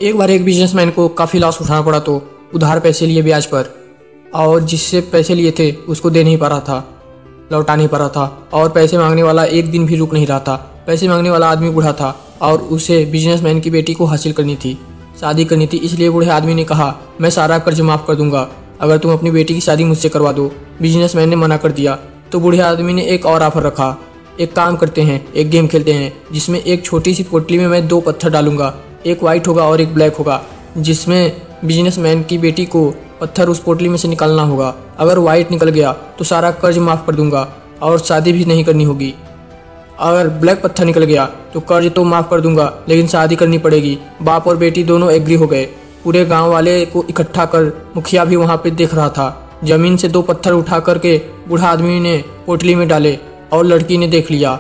एक बार एक बिजनेसमैन को काफ़ी लॉस उठाना पड़ा तो उधार पैसे लिए ब्याज पर, और जिससे पैसे लिए थे उसको दे नहीं पा रहा था, लौटा नहीं पा रहा था। और पैसे मांगने वाला एक दिन भी रुक नहीं रहा था। पैसे मांगने वाला आदमी बूढ़ा था और उसे बिजनेसमैन की बेटी को हासिल करनी थी, शादी करनी थी। इसलिए बूढ़े आदमी ने कहा, मैं सारा कर्ज माफ़ कर दूंगा अगर तुम अपनी बेटी की शादी मुझसे करवा दो। बिजनेसमैन ने मना कर दिया तो बूढ़े आदमी ने एक और ऑफर रखा, एक काम करते हैं, एक गेम खेलते हैं जिसमें एक छोटी सी पोटली में मैं 2 पत्थर डालूंगा, एक वाइट होगा और एक ब्लैक होगा, जिसमें बिजनेसमैन की बेटी को पत्थर उस पोटली में से निकालना होगा। अगर वाइट निकल गया तो सारा कर्ज माफ़ कर दूंगा और शादी भी नहीं करनी होगी। अगर ब्लैक पत्थर निकल गया तो कर्ज तो माफ़ कर दूंगा लेकिन शादी करनी पड़ेगी। बाप और बेटी दोनों एग्री हो गए। पूरे गांव वाले को इकट्ठा कर मुखिया भी वहां पे देख रहा था। जमीन से 2 पत्थर उठा करके बूढ़ा आदमी ने पोटली में डाले और लड़की ने देख लिया।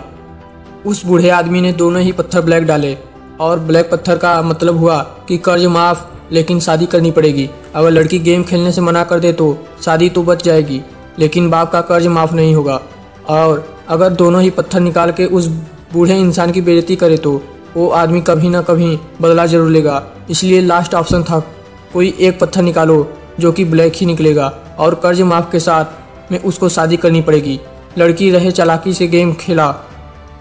उस बूढ़े आदमी ने दोनों ही पत्थर ब्लैक डाले और ब्लैक पत्थर का मतलब हुआ कि कर्ज माफ़ लेकिन शादी करनी पड़ेगी। अगर लड़की गेम खेलने से मना कर दे तो शादी तो बच जाएगी लेकिन बाप का कर्ज माफ़ नहीं होगा। और अगर दोनों ही पत्थर निकाल के उस बूढ़े इंसान की बेइज्जती करे तो वो आदमी कभी ना कभी बदला जरूर लेगा। इसलिए लास्ट ऑप्शन था, कोई एक पत्थर निकालो जो कि ब्लैक ही निकलेगा और कर्ज माफ़ के साथ में उसको शादी करनी पड़ेगी। लड़की रहे चालाकी से गेम खेला,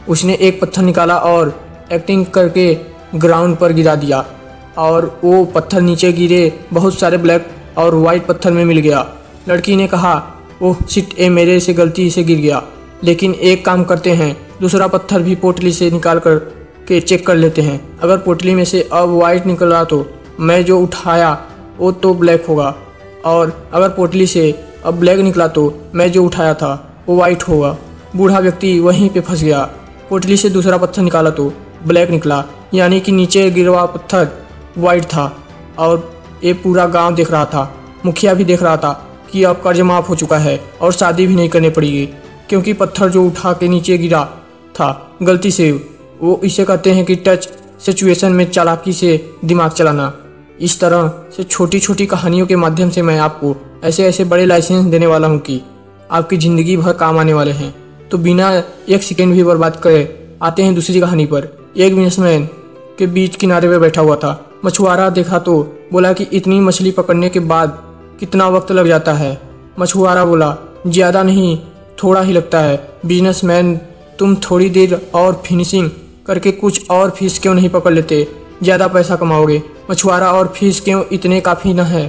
उसने एक पत्थर निकाला और एक्टिंग करके ग्राउंड पर गिरा दिया और वो पत्थर नीचे गिरे, बहुत सारे ब्लैक और वाइट पत्थर में मिल गया। लड़की ने कहा, ओह शिट, मेरे से गलती से गिर गया। लेकिन एक काम करते हैं, दूसरा पत्थर भी पोटली से निकाल कर के चेक कर लेते हैं। अगर पोटली में से अब वाइट निकला तो मैं जो उठाया वो तो ब्लैक होगा, और अगर पोटली से अब ब्लैक निकला तो मैं जो उठाया था वो वाइट होगा। बूढ़ा व्यक्ति वहीं पे फंस गया। पोटली से दूसरा पत्थर निकाला तो ब्लैक निकला, यानी कि नीचे गिरा हुआ पत्थर वाइट था। और ये पूरा गांव देख रहा था, मुखिया भी देख रहा था कि अब कर्ज माफ़ हो चुका है और शादी भी नहीं करनी पड़ेगी, क्योंकि पत्थर जो उठा के नीचे गिरा था गलती से, वो इसे कहते हैं कि टच सिचुएशन में चालाकी से दिमाग चलाना। इस तरह से छोटी छोटी कहानियों के माध्यम से मैं आपको ऐसे ऐसे बड़े लाइसेंस देने वाला हूँ कि आपकी ज़िंदगी भर काम आने वाले हैं। तो बिना एक सेकेंड भी बर्बाद करे आते हैं दूसरी कहानी पर। एक बिजनेसमैन के बीच किनारे पर बैठा हुआ था। मछुआरा देखा तो बोला कि इतनी मछली पकड़ने के बाद कितना वक्त लग जाता है। मछुआरा बोला, ज़्यादा नहीं, थोड़ा ही लगता है। बिजनेसमैन, तुम थोड़ी देर और फिनिशिंग करके कुछ और फिश क्यों नहीं पकड़ लेते, ज़्यादा पैसा कमाओगे। मछुआरा, और फिश क्यों, इतने काफ़ी न है।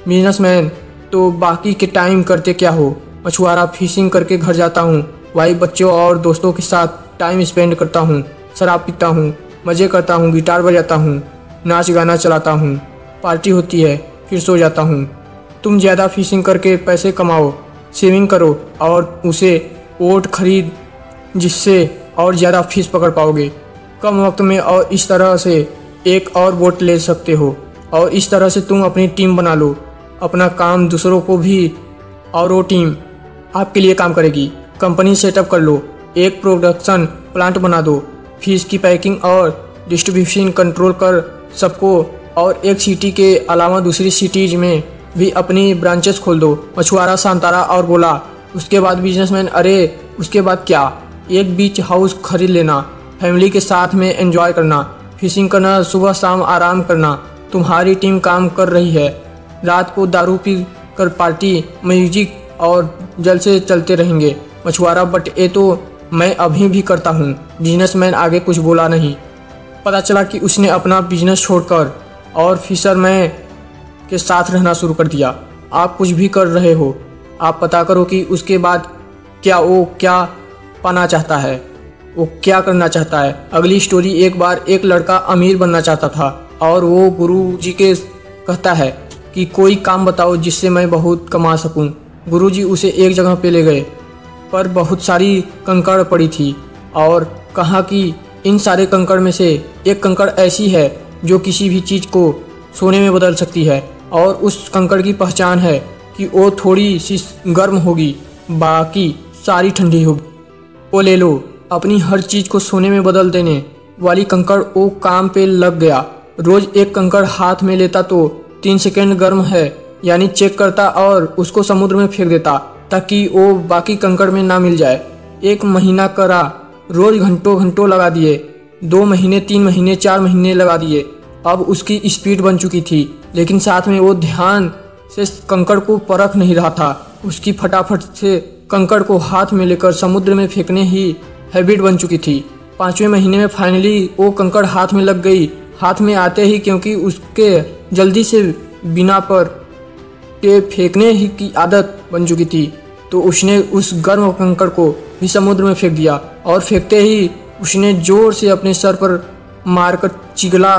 बिजनेसमैन, तो बाकी के टाइम करते क्या हो। मछुआरा, फिशिंग करके घर जाता हूँ, वाइफ बच्चों और दोस्तों के साथ टाइम स्पेंड करता हूँ, शराब पीता हूँ, मज़े करता हूँ, गिटार बजाता हूँ, नाच गाना चलाता हूँ, पार्टी होती है, फिर सो जाता हूँ। तुम ज़्यादा फिशिंग करके पैसे कमाओ, सेविंग करो और उसे बोट खरीद जिससे और ज़्यादा फिश पकड़ पाओगे कम वक्त में, और इस तरह से एक और बोट ले सकते हो। और इस तरह से तुम अपनी टीम बना लो, अपना काम दूसरों को भी, और वो टीम आपके लिए काम करेगी। कंपनी सेटअप कर लो, एक प्रोडक्शन प्लांट बना दो, फिश की पैकिंग और डिस्ट्रीब्यूशन कंट्रोल कर सबको, और एक सिटी के अलावा दूसरी सिटीज में भी अपनी ब्रांचेस खोल दो। मछुआरा शांतारा और बोला। उसके बाद बिजनेसमैन, अरे उसके बाद क्या, एक बीच हाउस खरीद लेना, फैमिली के साथ में एंजॉय करना, फिशिंग करना, सुबह शाम आराम करना। तुम्हारी टीम काम कर रही है, रात को दारू पी कर पार्टी, म्यूजिक और जलसे चलते रहेंगे। मछुआरा, बट ये तो मैं अभी भी करता हूँ। बिजनेसमैन आगे कुछ बोला नहीं। पता चला कि उसने अपना बिजनेस छोड़कर और फिशरमैन के साथ रहना शुरू कर दिया। आप कुछ भी कर रहे हो, आप पता करो कि उसके बाद वो क्या पाना चाहता है, वो क्या करना चाहता है। अगली स्टोरी, एक बार एक लड़का अमीर बनना चाहता था और वो गुरुजी के कहता है कि कोई काम बताओ जिससे मैं बहुत कमा सकूं। गुरुजी उसे एक जगह पे ले गए पर बहुत सारी कंकड़ पड़ी थी और कहा कि इन सारे कंकड़ में से एक कंकड़ ऐसी है जो किसी भी चीज़ को सोने में बदल सकती है, और उस कंकड़ की पहचान है कि वो थोड़ी सी गर्म होगी, बाकी सारी ठंडी होगी। वो ले लो। अपनी हर चीज़ को सोने में बदल देने वाली कंकड़ वो काम पे लग गया। रोज़ एक कंकड़ हाथ में लेता तो 3 सेकंड गर्म है यानी चेक करता और उसको समुद्र में फेंक देता ताकि वो बाकी कंकड़ में ना मिल जाए। 1 महीना करा, रोज़ घंटों घंटों लगा दिए, 2 महीने, 3 महीने, 4 महीने लगा दिए अब उसकी स्पीड बन चुकी थी, लेकिन साथ में वो ध्यान से कंकड़ को परख नहीं रहा था। उसकी फटाफट से कंकड़ को हाथ में लेकर समुद्र में फेंकने ही हैबिट बन चुकी थी। 5वें महीने में फाइनली वो कंकड़ हाथ में लग गई। हाथ में आते ही, क्योंकि उसके जल्दी से बिना पर के फेंकने ही की आदत बन चुकी थी, तो उसने उस गर्म कंकड़ को भी समुद्र में फेंक दिया। और फेंकते ही उसने जोर से अपने सर पर मारकर चिल्ला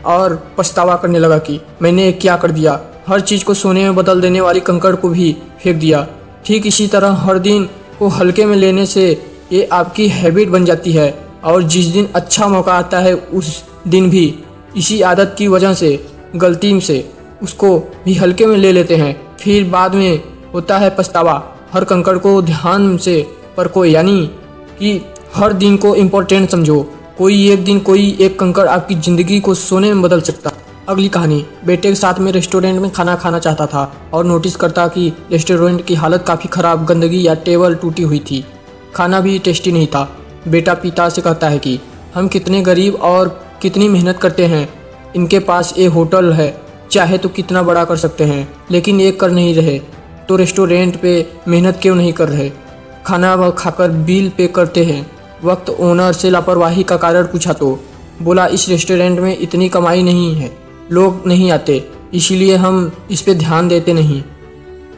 और पछतावा करने लगा कि मैंने क्या कर दिया। हर चीज़ को सोने में बदल देने वाली कंकड़ को भी फेंक दिया। ठीक इसी तरह हर दिन को हल्के में लेने से ये आपकी हैबिट बन जाती है, और जिस दिन अच्छा मौका आता है उस दिन भी इसी आदत की वजह से गलती से उसको भी हल्के में ले लेते हैं। फिर बाद में होता है पछतावा। हर कंकड़ को ध्यान से परखो, यानी कि हर दिन को इम्पोर्टेंट समझो। कोई एक दिन कोई एक कंकड़ आपकी ज़िंदगी को सोने में बदल सकता। अगली कहानी। बेटे के साथ में रेस्टोरेंट में खाना खाना चाहता था और नोटिस करता कि रेस्टोरेंट की हालत काफ़ी ख़राब, गंदगी या टेबल टूटी हुई थी। खाना भी टेस्टी नहीं था। बेटा पिता से कहता है कि हम कितने गरीब और कितनी मेहनत करते हैं, इनके पास एक होटल है, चाहे तो कितना बड़ा कर सकते हैं, लेकिन ये कर नहीं रहे, तो रेस्टोरेंट पे मेहनत क्यों नहीं कर रहे। खाना खाकर बिल पे करते हैं। वक्त ओनर से लापरवाही का कारण पूछा तो बोला, इस रेस्टोरेंट में इतनी कमाई नहीं है, लोग नहीं आते, इसीलिए हम इस पे ध्यान देते नहीं,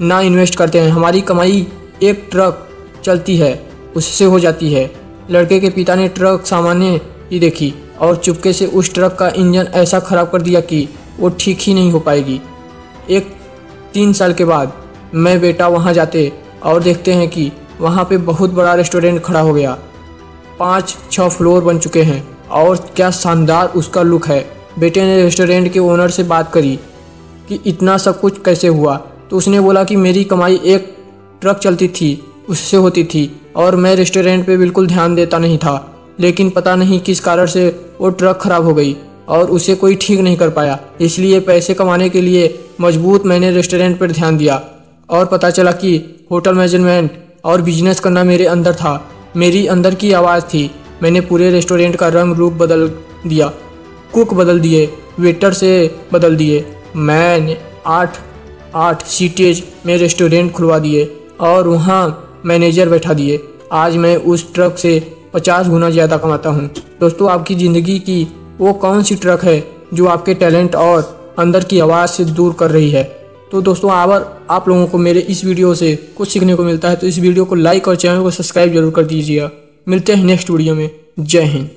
ना इन्वेस्ट करते हैं। हमारी कमाई एक ट्रक चलती है उससे हो जाती है। लड़के के पिता ने ट्रक सामान्य ही देखी और चुपके से उस ट्रक का इंजन ऐसा ख़राब कर दिया कि वो ठीक ही नहीं हो पाएगी। 3 साल के बाद मैं बेटा वहाँ जाते और देखते हैं कि वहाँ पे बहुत बड़ा रेस्टोरेंट खड़ा हो गया। 5-6 फ्लोर बन चुके हैं और क्या शानदार उसका लुक है। बेटे ने रेस्टोरेंट के ओनर से बात करी कि इतना सब कुछ कैसे हुआ, तो उसने बोला कि मेरी कमाई एक ट्रक चलती थी उससे होती थी और मैं रेस्टोरेंट पे बिल्कुल ध्यान देता नहीं था, लेकिन पता नहीं किस कारण से वो ट्रक खराब हो गई और उसे कोई ठीक नहीं कर पाया। इसलिए पैसे कमाने के लिए मजबूत मैंने रेस्टोरेंट पर ध्यान दिया और पता चला कि होटल मैनेजमेंट और बिजनेस करना मेरे अंदर था, मेरी अंदर की आवाज़ थी। मैंने पूरे रेस्टोरेंट का रंग रूप बदल दिया, कुक बदल दिए, वेटर से बदल दिए। मैंने 8 सीटेज में रेस्टोरेंट खुलवा दिए और वहाँ मैनेजर बैठा दिए। आज मैं उस ट्रक से 50 गुना ज़्यादा कमाता हूँ। दोस्तों, आपकी ज़िंदगी की वो कौन सी ट्रक है जो आपके टैलेंट और अंदर की आवाज़ से दूर कर रही है। तो दोस्तों, अगर आप लोगों को मेरे इस वीडियो से कुछ सीखने को मिलता है तो इस वीडियो को लाइक और चैनल को सब्सक्राइब जरूर कर दीजिएगा। मिलते हैं नेक्स्ट वीडियो में। जय हिंद।